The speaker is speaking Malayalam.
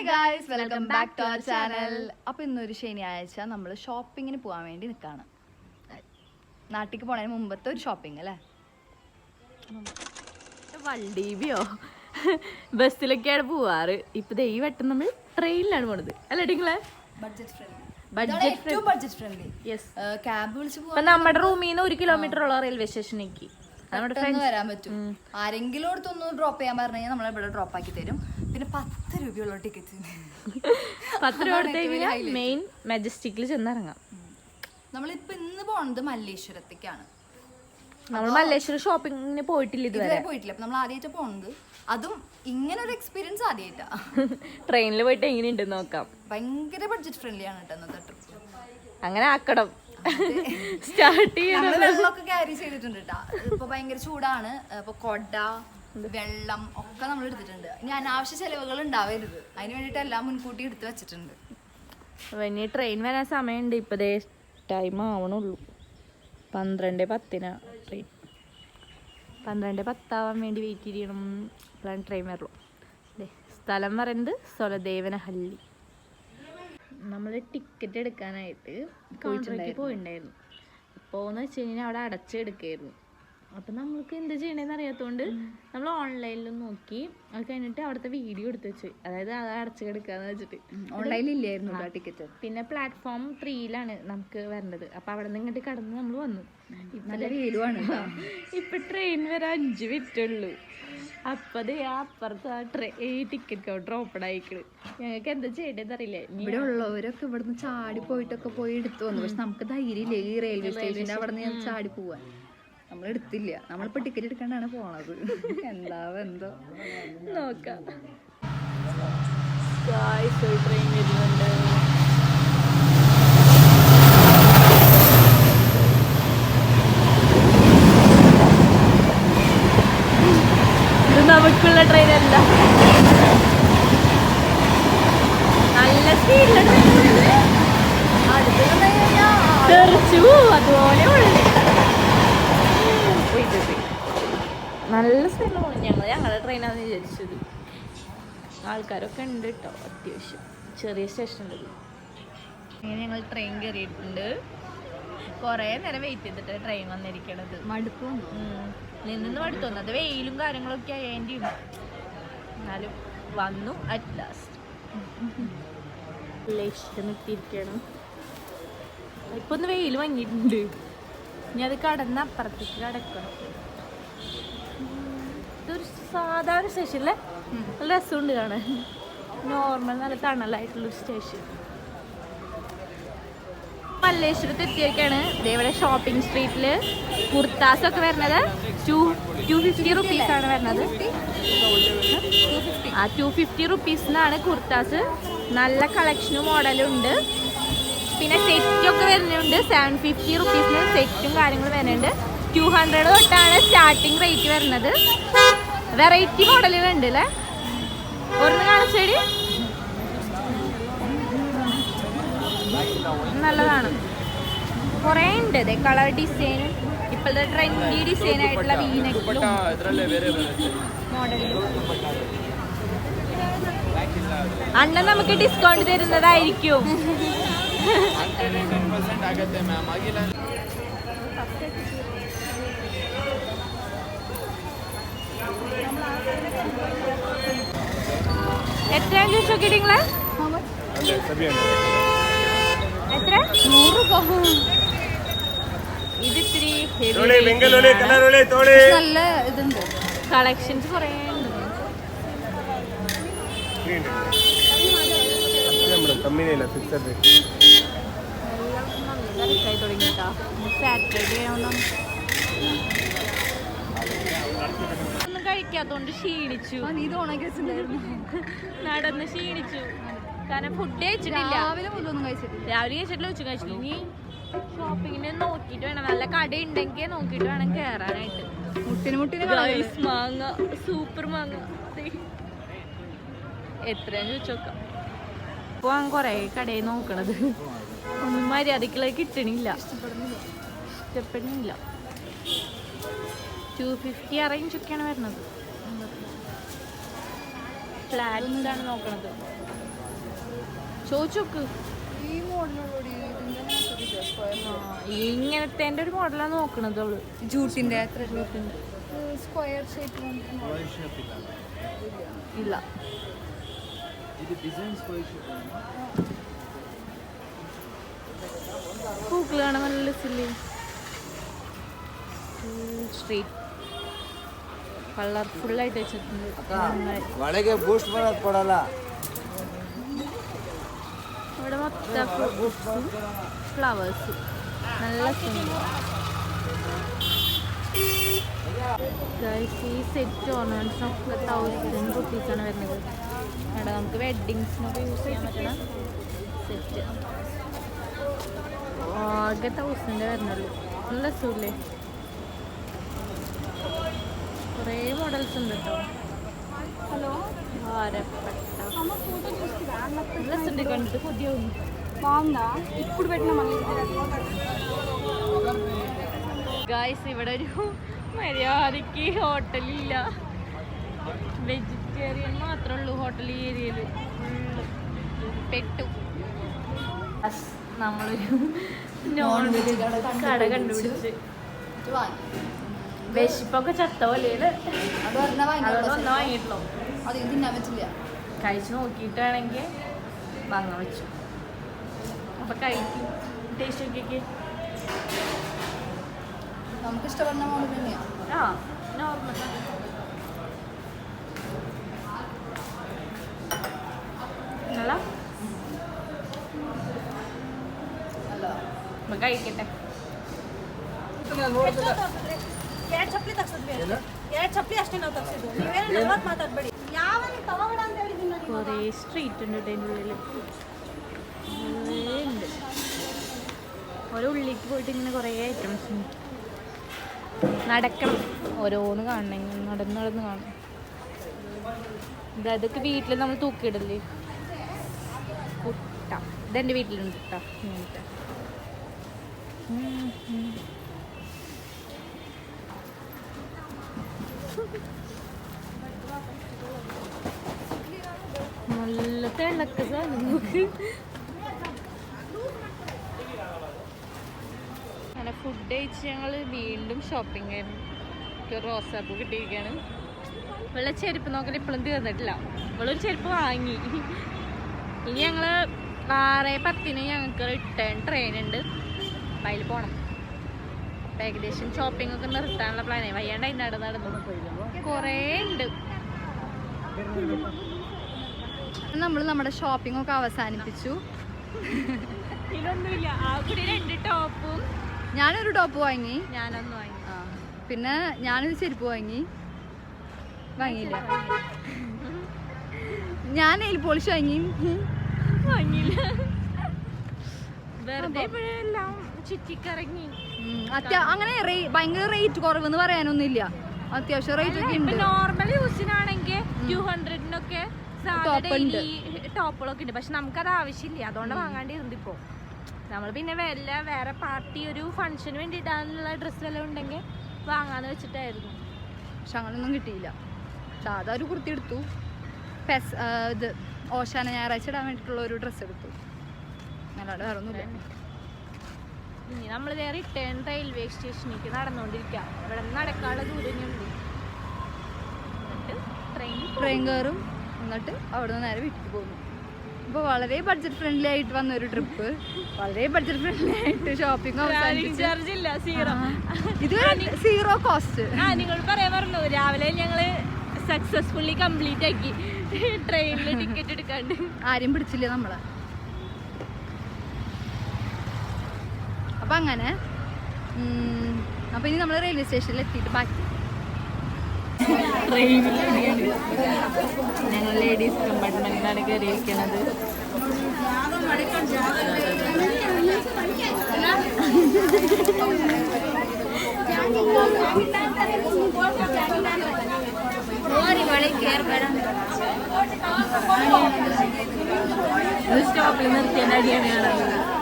Guys, welcome back to our channel. അപ്പോൾ ഇന്നൊരു ശനിയാഴ്ച നമ്മൾ ഷോപ്പിങ്ങിന് പോകാൻ വേണ്ടി നിൽക്കുകയാണ്. നാട്ടിലേക്ക് പോണതിന് മുമ്പത്തെ ഒരു ഷോപ്പിംഗ് അല്ലേ. വണ്ടിയോ ബസ്സിലൊക്കെയാണ് പോവാറ്. ഇപ്പൊ ഈ വട്ടം നമ്മൾ ട്രെയിനിലാണ് പോണത് അല്ലേ നിങ്ങളെ? Budget friendly. ക്യാബ് വിളിച്ച് പോകാൻ നമ്മുടെ റൂമിൽ നിന്ന് 1 കിലോമീറ്റർ ഉള്ള റെയിൽവേ സ്റ്റേഷനിലേക്ക് വരാൻ പറ്റും. ആരെങ്കിലും അടുത്തൊന്ന് ഡ്രോപ്പ് ചെയ്യാൻ പറഞ്ഞു കഴിഞ്ഞാൽ നമ്മളിവിടെ ഡ്രോപ്പ് ആക്കി തരും. പിന്നെ 10 രൂപയുള്ള ടിക്കറ്റ് 10 രൂപ കൊടുത്തെങ്കിൽ മെയിൻ മെജസ്റ്റിക്കിൽ ചെന്നിറങ്ങാം. നമ്മളിപ്പോ ഇന്ന് പോണത് മല്ലേശ്വരത്തേക്കാണ്. നമ്മൾ മല്ലേശ്വരം ഷോപ്പിങ്ങിന് പോയിട്ടില്ല, ഇതുവരെ പോയിട്ടില്ല. അപ്പൊ നമ്മൾ ആദ്യമായിട്ട് പോണത്, അതും ഇങ്ങനെ ഒരു എക്സ്പീരിയൻസ് ആദ്യമായിട്ടാ. ട്രെയിനിൽ പോയിട്ട് എങ്ങനെയുണ്ട് നോക്കാം. ഭയങ്കര ബഡ്ജറ്റ് ഫ്രണ്ട്ലി ആണ് കേട്ടോ ഇന്നത്തെ ട്രിപ്പ്. അങ്ങനെ ആക്കണം. സ്റ്റാർട്ട് ചെയ്യണം. വെള്ളമൊക്കെ ക്യാരി ചെയ്തിട്ടുണ്ട് കേട്ടോ. ഇപ്പൊ ഭയങ്കര ചൂടാണ്. ഇപ്പൊ കൊട, വെള്ളം ഒക്കെ നമ്മൾ എടുത്തിട്ടുണ്ട്. ഇനി അനാവശ്യ ചെലവുകൾ ഉണ്ടാവരുത്, അതിന് വേണ്ടിട്ട് എല്ലാം മുൻകൂട്ടി എടുത്ത് വെച്ചിട്ടുണ്ട്. ഇനി ട്രെയിൻ വരാൻ സമയമുണ്ട്. ഇപ്പതേ ടൈം ആവണുള്ളൂ. 12:10 ട്രെയിൻ. 12:10 ആവാൻ വേണ്ടി വെയിറ്റ് ചെയ്യണം. ഇപ്പോഴാണ് ട്രെയിൻ വരുള്ളൂ. സ്ഥലം പറയുന്നത് സ്വലദേവനഹള്ളി. നമ്മൾ ടിക്കറ്റ് എടുക്കാനായിട്ട് കൗണ്ടറിലേക്ക് പോയിട്ടുണ്ടായിരുന്നു. അപ്പോൾ എന്ന് വെച്ച് കഴിഞ്ഞാൽ അവിടെ അടച്ചെടുക്കായിരുന്നു. അപ്പം നമ്മൾക്ക് എന്ത് ചെയ്യണമെന്ന് അറിയാത്തതുകൊണ്ട് നമ്മൾ ഓൺലൈനിൽ നോക്കി. അത് കഴിഞ്ഞിട്ട് അവിടുത്തെ വീഡിയോ എടുത്ത് വെച്ചു, അതായത് അത് അടച്ചെടുക്കാന്ന് വെച്ചിട്ട്. ഓൺലൈനിൽ ഇല്ലായിരുന്നു ടിക്കറ്റ്. പിന്നെ പ്ലാറ്റ്ഫോം 3 നമുക്ക് വരേണ്ടത്. അപ്പം അവിടെ നിന്ന് ഇങ്ങോട്ട് കടന്ന് നമ്മൾ വന്നു. നല്ല വീലുമാണ്. ഇപ്പം ട്രെയിൻ വരെ 5 മിനിറ്റ് ഉള്ളൂ. അപ്പം അത് അപ്പുറത്ത് ഈ ടിക്കറ്റ് കൗണ്ടർ ഓപ്പൺ ആയിക്കണ്. ഞങ്ങൾക്ക് എന്താ ചെയ്യേണ്ടതെന്ന് അറിയില്ല. ഇവിടെ ഉള്ളവരൊക്കെ ഇവിടുന്ന് ചാടി പോയിട്ടൊക്കെ പോയി എടുത്തു വന്നു. പക്ഷെ നമുക്ക് ധൈര്യമില്ല ഈ റെയിൽവേ സ്റ്റേഷൻ്റെ അവിടെ നിന്ന് ചാടി പോവാൻ. നമ്മൾ എടുത്തില്ല. നമ്മളിപ്പോൾ ടിക്കറ്റ് എടുക്കാണ്ടാണ് പോണത്. എന്തോ നോക്കാം. ട്രെയിൻ വരുന്നുണ്ട്. ഇത് നമുക്കുള്ള ട്രെയിനല്ല. നല്ല സ്പീഡിലാണ് തെറിച്ചു. അതുപോലെ നല്ല സ്ഥലം പോകണം. ഞങ്ങളുടെ ട്രെയിനാണെന്ന് വിചാരിച്ചത്. ആൾക്കാരൊക്കെ ഉണ്ട് കേട്ടോ, അത്യാവശ്യം. ചെറിയ സ്റ്റേഷനുള്ളത്. അങ്ങനെ ഞങ്ങൾ ട്രെയിൻ കയറിയിട്ടുണ്ട്. കുറേ നേരം വെയിറ്റ് ചെയ്തിട്ട് ട്രെയിൻ വന്നിരിക്കണത്. മടുക്കും. നിന്ന് മടുത്തു തോന്നുന്നു. അത് വെയിലും കാര്യങ്ങളൊക്കെ ആയതിൻ്റെയും. എന്നാലും വന്നു അറ്റ് ലാസ്റ്റ്. ലക്ഷ്യമെത്തിയിരിക്കണം. ഇപ്പൊ ഒന്ന് വെയിൽ വാങ്ങിയിട്ടുണ്ട്. ഇനി അത് കടന്ന് അപ്പുറത്തേക്ക് കടക്കണം. ഇതൊരു സാധാരണ സ്റ്റേഷനിലെ നല്ല രസമുണ്ട് കാണാൻ. നോർമൽ നല്ല തണലായിട്ടുള്ളൊരു സ്റ്റേഷൻ. മല്ലേശ്വരത്ത് എത്തിയൊക്കെയാണ്. ഇതേവിടെ ഷോപ്പിംഗ് സ്ട്രീറ്റിൽ കുർത്താസൊക്കെ വരുന്നത് 250 റുപ്പീസാണ് വരുന്നത്. 250 റുപ്പീസിനാണ് കുർത്താസ്. നല്ല കളക്ഷനും മോഡലും ഉണ്ട്. പിന്നെ സെറ്റൊക്കെ വരുന്നുണ്ട്. 750 റുപ്പീസിന് സെറ്റും കാര്യങ്ങളും വരുന്നുണ്ട്. 200 തൊട്ടാണ് സ്റ്റാർട്ടിങ് റേറ്റ് വരുന്നത്. വെറൈറ്റി മോഡലുകളുണ്ട് അല്ലേ. ഒന്ന് കാണിച്ചേടി. നല്ലതാണ്. കുറേ ഉണ്ട്. അതെ കളർ ഡിസൈനും ഇപ്പോഴത്തെ ട്രെൻഡി ഡിസൈൻ ആയിട്ടുള്ള വീനക്കിലും മോഡലും. അണ്ണൻ നമുക്ക് ഡിസ്കൗണ്ട് തരുന്നതായിരിക്കും. എത്രയാണ് ചോദിച്ചു നോക്കിയിട്ടിങ്ങളെ? എത്ര? 100 രൂപ. ഇത് ഇത്തിരി നല്ല ഇതുണ്ട്. കളക്ഷൻസ് കുറേ ഉണ്ട്. തുടങ്ങിട്ടാ സാറ്റർഡേ ഒന്നും കഴിക്കാത്തോണ്ട് ക്ഷീണിച്ചു. നടന്ന് ക്ഷീണിച്ചു. കാരണം ഫുഡ് കഴിച്ചിട്ടില്ല. രാവിലെ കഴിച്ചിട്ടില്ല, ഉച്ച കഴിച്ചിട്ടില്ല. ഇനി ഷോപ്പിങ്ങിന് നോക്കിയിട്ട് വേണം. നല്ല കട ഉണ്ടെങ്കിൽ നോക്കിയിട്ട് വേണം കയറാനായിട്ട്. മാങ്ങ, സൂപ്പർ മാങ്ങ എത്രയാന്ന് ചോദിച്ചോക്കാം. ഇപ്പോൾ കുറേ കടയിൽ നോക്കണത് ഒന്നും മര്യാദക്കുള്ള കിട്ടണില്ല, ഇഷ്ടപ്പെടുന്നില്ല. 250 ആ റേഞ്ചൊക്കെയാണ് വരുന്നത്. ഫ്ലാറ്റ്സ് ആണ് നോക്കണത്. ചോദിച്ചോക്ക്. ഈ മോഡലോടി ഇങ്ങനത്തെ ഒരു മോഡലാണ് നോക്കണത് അവള്. ജൂട്ടിന്റെ സ്ക്വയർ ഷേപ്പ് ഇല്ല. പൂക്കൾ കാണാൻ നല്ല രസമില്ലേ? സ്ട്രീറ്റ് കളർഫുള്ളായിട്ട് വെച്ചിട്ടുണ്ട്. ഇവിടെ മൊത്തം ഫ്രൂട്ട്സും ഫ്ലവേഴ്സും നല്ല സുന്ദരം. ഈ സെറ്റ് ഓർണമെന്റ്സിനൊക്കെ 1000 റുപ്പീസാണ് വരുന്നത്. അവിടെ നമുക്ക് വെഡ്ഡിങ്സിനൊക്കെ യൂസ് ചെയ്യാൻ പറ്റുന്ന സെറ്റ് ആകെ 1000 വരുന്നുള്ളൂ. നല്ല രസമില്ലേ? കുറേ മോഡൽസ് ഉണ്ട് കേട്ടോ. ഹലോ రసండి కంటే కొద్దిగా ఉంది బాగుందా ఇప్పుడు పెట్టిన మళ్ళీ ഗായ്സ് ഇവിടെ ഒരു മര്യാദയ്ക്ക് ഹോട്ടലില്ല വെജിറ്റേറിയൻ മാത്രമേ ഉള്ളൂ ഹോട്ടൽ ഈ ഏരിയയിൽ പെട്ടു നമ്മളൊരു നോൺ വെജ് കട കണ്ടുപിടിച്ച് വിശപ്പൊക്കെ ചത്ത പോലെയാണ് അതൊന്നും വാങ്ങിയിട്ടുള്ളൂ അധികം തിന്നാൻ പറ്റില്ല കഴിച്ച് നോക്കിയിട്ടാണെങ്കിൽ വാങ്ങാൻ വെച്ചു അപ്പം കഴിക്കും ടേസ്റ്റ് നോക്കിയൊക്കെ നമുക്ക് ഇഷ്ടപ്പെടുന്ന മോഡൽ തന്നെയാണ് ആ നോർമൽ നല്ല അപ്പം കഴിക്കട്ടെ കുറേ സ്ട്രീറ്റ് ഉണ്ട് അതിൻ്റെ ഉള്ളിൽ ഉണ്ട് ഓരോ ഉള്ളിലേക്ക് പോയിട്ട് ഇങ്ങനെ കുറേ ഐറ്റംസ് ഉണ്ട് നടക്കണം ഓരോന്ന് കാണണമെങ്കിൽ നടന്ന് നടന്ന് കാണണം ഇതൊക്കെ വീട്ടിൽ നമ്മൾ തൂക്കിയിടല്ലേ കുട്ട ഇതെൻ്റെ വീട്ടിലുണ്ട് കേട്ടോ ഇങ്ങനത്തെ നല്ല തിളക്ക സാധനം നോക്ക് അങ്ങനെ ഫുഡ് കഴിച്ച് ഞങ്ങൾ വീണ്ടും ഷോപ്പിംഗ് ആയിരുന്നു റോസാപ്പൂ കിട്ടിയിരിക്കുകയാണ് ഇവളുടെ ചെരുപ്പ് നോക്കൽ ഇപ്പോഴും തീർന്നിട്ടില്ല ഇവളൊരു ചെരുപ്പ് വാങ്ങി ഇനി ഞങ്ങൾ 6:10 ഞങ്ങൾക്ക് റിട്ടേൺ ട്രെയിൻ ഉണ്ട് അപ്പം അതിൽ പോകണം അപ്പം ഏകദേശം ഷോപ്പിംഗ് ഒക്കെ നിർത്താനുള്ള പ്ലാനായി വയ്യാണ്ട് അതിൻ്റെ നടന്നു കുറേ ഉണ്ട് നമ്മൾ നമ്മുടെ ഷോപ്പിംഗ് ഒക്കെ അവസാനിപ്പിച്ചു ഇതൊന്നുമില്ല ആ കൂടി 2 ടോപ്പും ഞാനൊരു ടോപ്പ് വാങ്ങി ഞാനൊന്ന് വാങ്ങി പിന്നെ ഞാനൊരു ചെരുപ്പ് വാങ്ങിയില്ല ഞാൻ നെയിൽ പോളിഷ് വാങ്ങിയില്ല വെറുതെ എല്ലാം ചുറ്റിക്കറങ്ങി അങ്ങനെ ഭയങ്കര റേറ്റ് കുറവെന്ന് പറയാനൊന്നുമില്ല അത്യാവശ്യം റേറ്റ് ഒക്കെ ഉണ്ട് നോർമൽ യൂസിനാണെങ്കിൽ 200-നൊക്കെ ടോപ്പുകളൊക്കെ ഉണ്ട് പക്ഷെ നമുക്കത് ആവശ്യമില്ല അതുകൊണ്ട് വാങ്ങാണ്ടിരുന്നു ഇപ്പോൾ നമ്മൾ പിന്നെ വേറെ പാർട്ടി ഒരു ഫംഗ്ഷന് വേണ്ടി ഇടാനുള്ള ഡ്രസ്സ് വല്ലതും ഉണ്ടെങ്കിൽ വാങ്ങാന്ന് വെച്ചിട്ടായിരുന്നു പക്ഷെ അങ്ങനൊന്നും കിട്ടിയില്ല സാധാ ഒരു കുർത്തി എടുത്തു ഇത് ഓശാന ഞായറാഴ്ച ഇടാൻ വേണ്ടിയിട്ടുള്ള ഒരു ഡ്രസ്സ് എടുത്തു അല്ലാണ്ട് വേറെ ഒന്നുമില്ല ഇനി നമ്മൾ റിട്ടേൺ റെയിൽവേ സ്റ്റേഷനിലേക്ക് നടന്നുകൊണ്ടിരിക്കുക ഇവിടെ നടക്കാനുള്ള ദൂരം ഉണ്ട് ട്രെയിൻ കയറും എന്നിട്ട് അവിടെ നിന്ന് നേരെ വീട്ടിൽ പോകുന്നു അപ്പോൾ വളരെ ബഡ്ജറ്റ് ഫ്രണ്ട്ലി ആയിട്ട് വന്ന ഒരു ട്രിപ്പ് വളരെ ബഡ്ജറ്റ് ഫ്രണ്ട്ലി ആയിട്ട് ഷോപ്പിംഗ് ഇത് 0 കോസ്റ്റ് നിങ്ങൾ പറയാൻ പറഞ്ഞു രാവിലെ ഞങ്ങൾ സക്സസ്ഫുള്ളി കംപ്ലീറ്റ് ആക്കി ട്രെയിനിൽ ടിക്കറ്റ് എടുക്കാണ്ട് ആരും പിടിച്ചില്ല നമ്മള് അപ്പം അങ്ങനെ അപ്പം ഇനി നമ്മൾ റെയിൽവേ സ്റ്റേഷനിൽ എത്തിയിട്ട് ബാക്കി ഞങ്ങൾ ലേഡീസ് കമ്പാർട്ട്മെന്റിലാണ് കയറിയിരിക്കുന്നത് സ്റ്റോപ്പിൽ നിർത്തിയ അടിയാണ് കാണുന്നത്